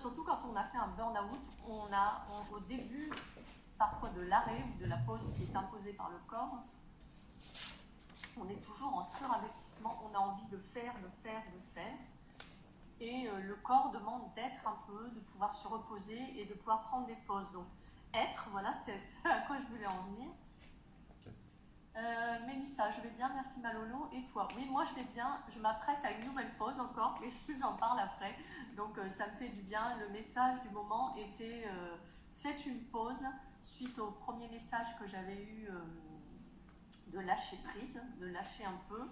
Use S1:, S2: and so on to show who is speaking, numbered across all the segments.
S1: surtout quand on a fait un burn-out, au début, parfois de l'arrêt ou de la pause qui est imposée par le corps, on est toujours en surinvestissement, on a envie de faire. Et le corps demande d'être un peu, de pouvoir se reposer et de pouvoir prendre des pauses. Donc, être, voilà, c'est ce à quoi je voulais en venir. Mélissa, je vais bien, merci Malolo. Et toi? Oui, moi je vais bien, je m'apprête à une nouvelle pause encore, mais je vous en parle après. Donc ça me fait du bien. Le message du moment était faites une pause suite au premier message que j'avais eu de lâcher prise, de lâcher un peu.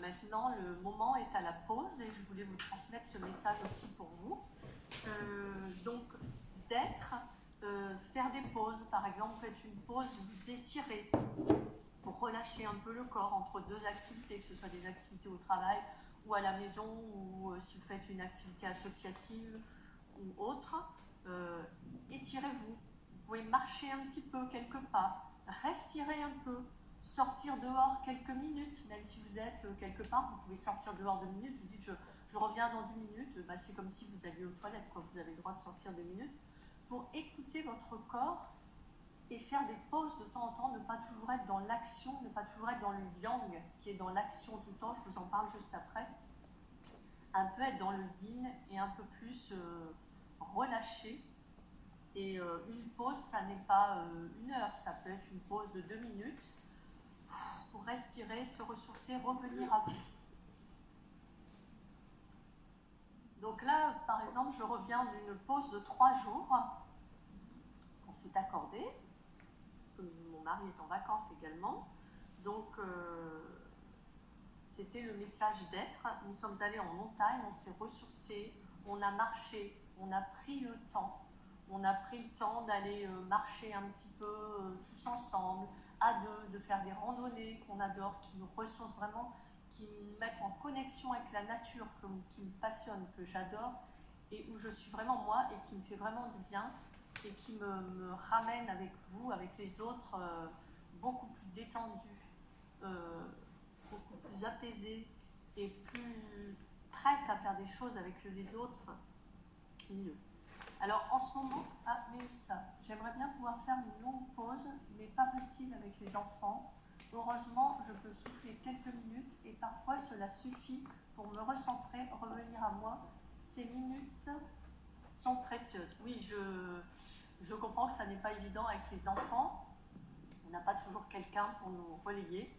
S1: Maintenant, le moment est à la pause et je voulais vous transmettre ce message aussi pour vous. Donc, d'être, faire des pauses. Par exemple, vous faites une pause, vous vous étirez pour relâcher un peu le corps entre deux activités, que ce soit des activités au travail ou à la maison, ou si vous faites une activité associative ou autre, étirez-vous. Vous pouvez marcher un petit peu, quelques pas, respirer un peu, sortir dehors quelques minutes, même si vous êtes quelque part, vous pouvez sortir dehors 2 minutes, vous dites je reviens dans 2 minutes, bah, c'est comme si vous alliez aux toilettes, quoi. Vous avez le droit de sortir 2 minutes, pour écouter votre corps et faire des pauses de temps en temps, ne pas toujours être dans l'action, ne pas toujours être dans le yang, qui est dans l'action tout le temps, je vous en parle juste après, un peu être dans le yin et un peu plus relâché. Et une pause, ça n'est pas 1 heure, ça peut être une pause de 2 minutes, pour respirer, se ressourcer, revenir à vous. Donc là, par exemple, je reviens d'une pause de 3 jours qu'on s'est accordé, parce que mon mari est en vacances également. Donc, c'était le message d'être. Nous sommes allés en montagne, on s'est ressourcés, on a marché, on a pris le temps. On a pris le temps d'aller marcher un petit peu tous ensemble, à deux, de faire des randonnées qu'on adore, qui nous ressourcent vraiment, qui nous mettent en connexion avec la nature, qui me passionne, que j'adore, et où je suis vraiment moi, et qui me fait vraiment du bien, et qui me ramène avec vous, avec les autres, beaucoup plus détendu, beaucoup plus apaisée, et plus prête à faire des choses avec les autres, mieux. Alors en ce moment, Mélissa, j'aimerais bien pouvoir faire une longue pause, mais pas facile avec les enfants. Heureusement, je peux souffler quelques minutes et parfois cela suffit pour me recentrer, revenir à moi. Ces minutes sont précieuses. Oui, je comprends que ça n'est pas évident avec les enfants. On n'a pas toujours quelqu'un pour nous relayer.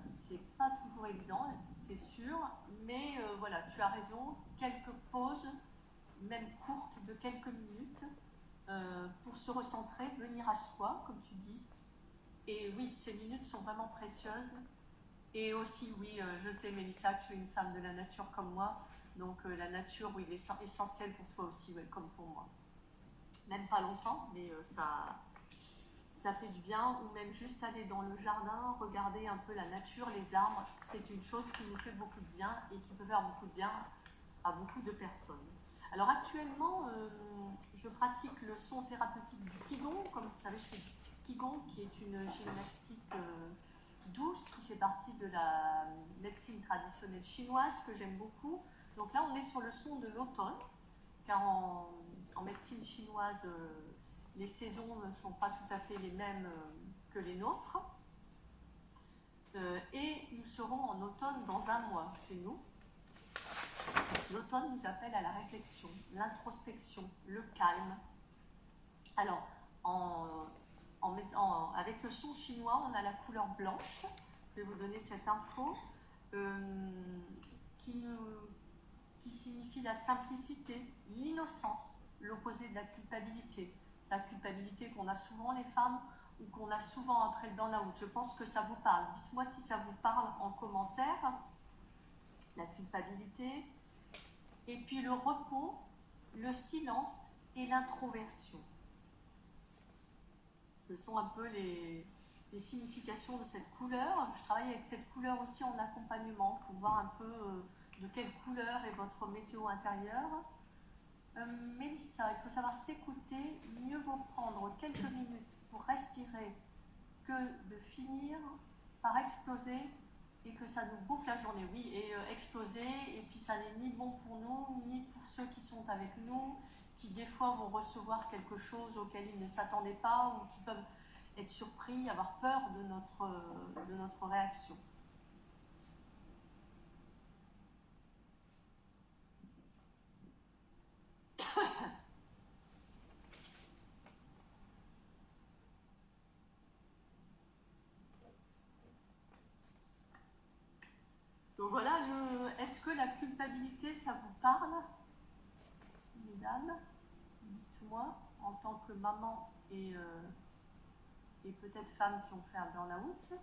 S1: C'est pas toujours évident, c'est sûr, mais voilà, tu as raison, quelques pauses, même courtes de quelques minutes, pour se recentrer, venir à soi, comme tu dis. Et oui, ces minutes sont vraiment précieuses. Et aussi, oui, je sais, Mélissa, que tu es une femme de la nature comme moi, donc la nature, oui, il est essentiel pour toi aussi, ouais, comme pour moi. Même pas longtemps, mais ça fait du bien, ou même juste aller dans le jardin, regarder un peu la nature, les arbres, c'est une chose qui nous fait beaucoup de bien et qui peut faire beaucoup de bien à beaucoup de personnes. Alors actuellement, je pratique le son thérapeutique du Qigong. Comme vous savez, je fais du Qigong, qui est une gymnastique douce, qui fait partie de la médecine traditionnelle chinoise, que j'aime beaucoup. Donc là, on est sur le son de l'automne, car en médecine chinoise, les saisons ne sont pas tout à fait les mêmes que les nôtres. Et nous serons en automne dans 1 mois chez nous. L'automne nous appelle à la réflexion, l'introspection, le calme. Alors, avec le son chinois, on a la couleur blanche. Je vais vous donner cette info qui signifie la simplicité, l'innocence, l'opposé de la culpabilité. C'est la culpabilité qu'on a souvent les femmes ou qu'on a souvent après le burn-out. Je pense que ça vous parle. Dites-moi si ça vous parle en commentaire. La culpabilité. Et puis le repos, le silence et l'introversion. Ce sont un peu les significations de cette couleur. Je travaille avec cette couleur aussi en accompagnement pour voir un peu de quelle couleur est votre météo intérieure. Mélissa, il faut savoir s'écouter. Mieux vaut prendre quelques minutes pour respirer que de finir par exploser et que ça nous bouffe la journée, oui, et exploser, et puis ça n'est ni bon pour nous, ni pour ceux qui sont avec nous, qui des fois vont recevoir quelque chose auquel ils ne s'attendaient pas, ou qui peuvent être surpris, avoir peur de notre réaction. Donc voilà, est-ce que la culpabilité, ça vous parle, mesdames? Dites-moi, en tant que maman et peut-être femmes qui ont fait un burn-out.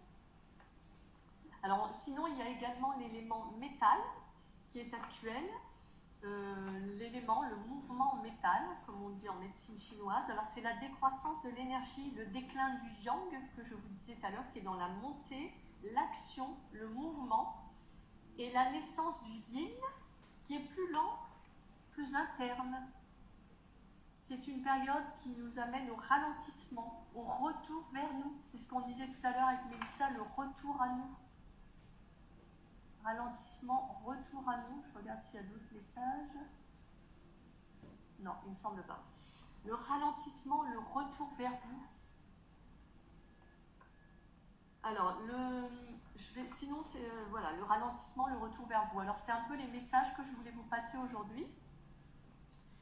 S1: Alors sinon, il y a également l'élément métal qui est actuel. L'élément, le mouvement métal, comme on dit en médecine chinoise. Alors c'est la décroissance de l'énergie, le déclin du yang que je vous disais tout à l'heure, qui est dans la montée, l'action, le mouvement, et la naissance du yin, qui est plus lent, plus interne. C'est une période qui nous amène au ralentissement, au retour vers nous. C'est ce qu'on disait tout à l'heure avec Mélissa, le retour à nous. Ralentissement, retour à nous. Je regarde s'il y a d'autres messages. Non, il ne me semble pas. Le ralentissement, le retour vers vous. Alors, sinon, c'est voilà, le ralentissement, le retour vers vous. Alors, c'est un peu les messages que je voulais vous passer aujourd'hui.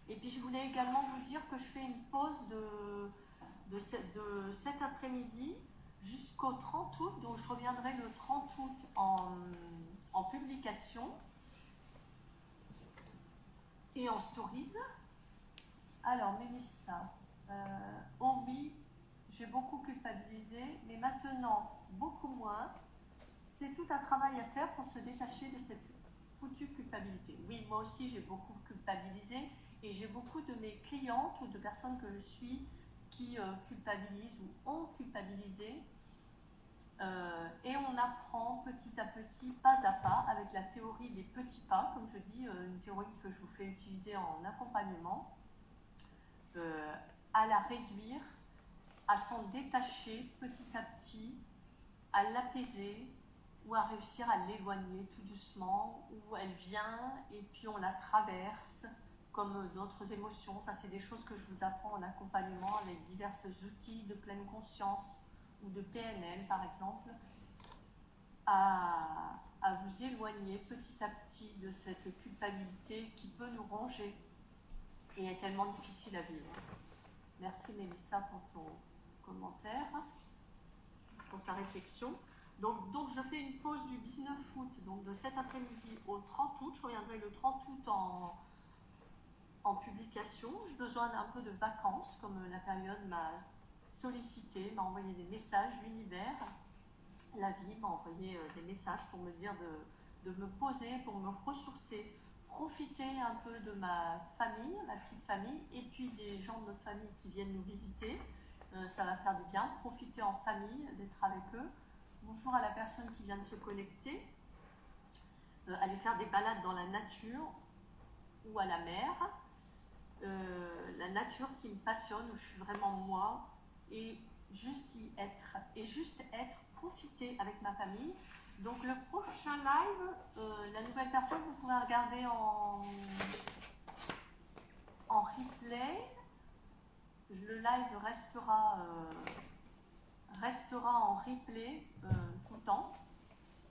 S1: Et puis, je voulais également vous dire que je fais une pause de cet après-midi jusqu'au 30 août. Donc, je reviendrai le 30 août en publication et en stories. Alors, Mélissa, oh oui, j'ai beaucoup culpabilisé, mais maintenant, beaucoup moins. C'est tout un travail à faire pour se détacher de cette foutue culpabilité. Oui, moi aussi, j'ai beaucoup culpabilisé et j'ai beaucoup de mes clientes ou de personnes que je suis qui culpabilisent ou ont culpabilisé. Et on apprend petit à petit, pas à pas, avec la théorie des petits pas, comme je dis, une théorie que je vous fais utiliser en accompagnement, à la réduire, à s'en détacher petit à petit, à l'apaiser ou à réussir à l'éloigner tout doucement, où elle vient et puis on la traverse comme d'autres émotions. Ça, c'est des choses que je vous apprends en accompagnement avec divers outils de pleine conscience ou de PNL, par exemple, à vous éloigner petit à petit de cette culpabilité qui peut nous ronger et est tellement difficile à vivre. Merci Mélissa pour ton commentaire, pour ta réflexion. Donc je fais une pause du 19 août, donc de cet après-midi au 30 août. Je reviendrai le 30 août en publication. J'ai besoin d'un peu de vacances, comme la période m'a sollicité, m'a envoyé des messages, l'univers, la vie m'a envoyé des messages pour me dire de me poser, pour me ressourcer, profiter un peu de ma famille, ma petite famille, et puis des gens de notre famille qui viennent nous visiter. Ça va faire du bien, profiter en famille, d'être avec eux. Bonjour à la personne qui vient de se connecter. Aller faire des balades dans la nature ou à la mer. La nature qui me passionne, où je suis vraiment moi, et juste y être. Et juste être, profiter avec ma famille. Donc le prochain live, la nouvelle personne, vous pourrez regarder en replay. Le live restera en replay tout le temps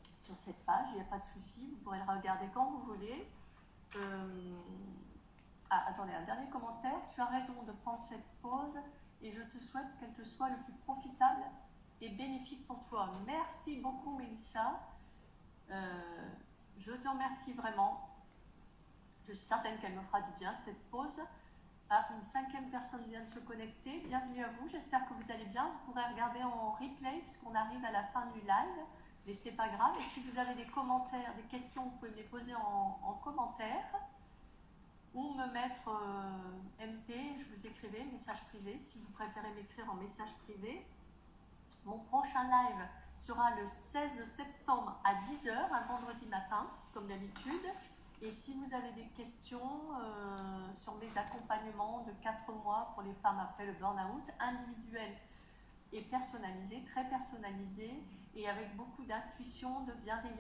S1: sur cette page, il n'y a pas de souci, vous pourrez le regarder quand vous voulez. Attendez, un dernier commentaire. Tu as raison de prendre cette pause et je te souhaite qu'elle te soit le plus profitable et bénéfique pour toi. Merci beaucoup Mélissa. Je te remercie vraiment. Je suis certaine qu'elle me fera du bien cette pause. Une 5e personne vient de se connecter. Bienvenue à vous, j'espère que vous allez bien. Vous pourrez regarder en replay puisqu'on arrive à la fin du live, mais c'est pas grave. Et si vous avez des commentaires, des questions, vous pouvez me les poser en commentaire ou me mettre MP, je vous écrivais, message privé, si vous préférez m'écrire en message privé. Mon prochain live sera le 16 septembre à 10h, un vendredi matin, comme d'habitude. Et si vous avez des questions sur mes accompagnements de 4 mois pour les femmes après le burn-out, individuel et personnalisé, très personnalisé, et avec beaucoup d'intuition, de bienveillance.